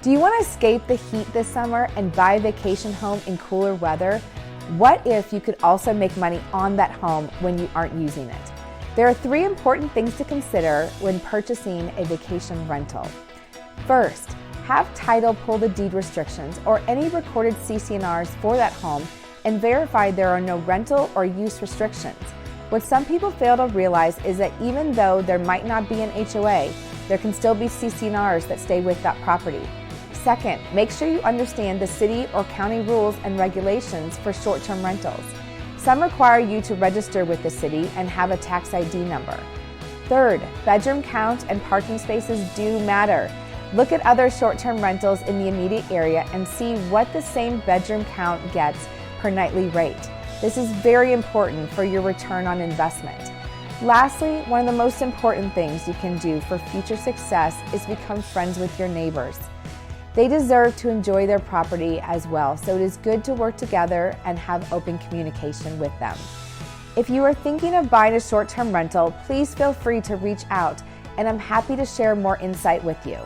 Do you want to escape the heat this summer and buy a vacation home in cooler weather? What if you could also make money on that home when you aren't using it? There are 3 important things to consider when purchasing a vacation rental. First, have title pull the deed restrictions or any recorded CC&Rs for that home and verify there are no rental or use restrictions. What some people fail to realize is that even though there might not be an HOA, there can still be CC&Rs that stay with that property. Second, make sure you understand the city or county rules and regulations for short-term rentals. Some require you to register with the city and have a tax ID number. Third, bedroom count and parking spaces do matter. Look at other short-term rentals in the immediate area and see what the same bedroom count gets per nightly rate. This is very important for your return on investment. Lastly, one of the most important things you can do for future success is become friends with your neighbors. They deserve to enjoy their property as well, so it is good to work together and have open communication with them. If you are thinking of buying a short-term rental, please feel free to reach out, and I'm happy to share more insight with you.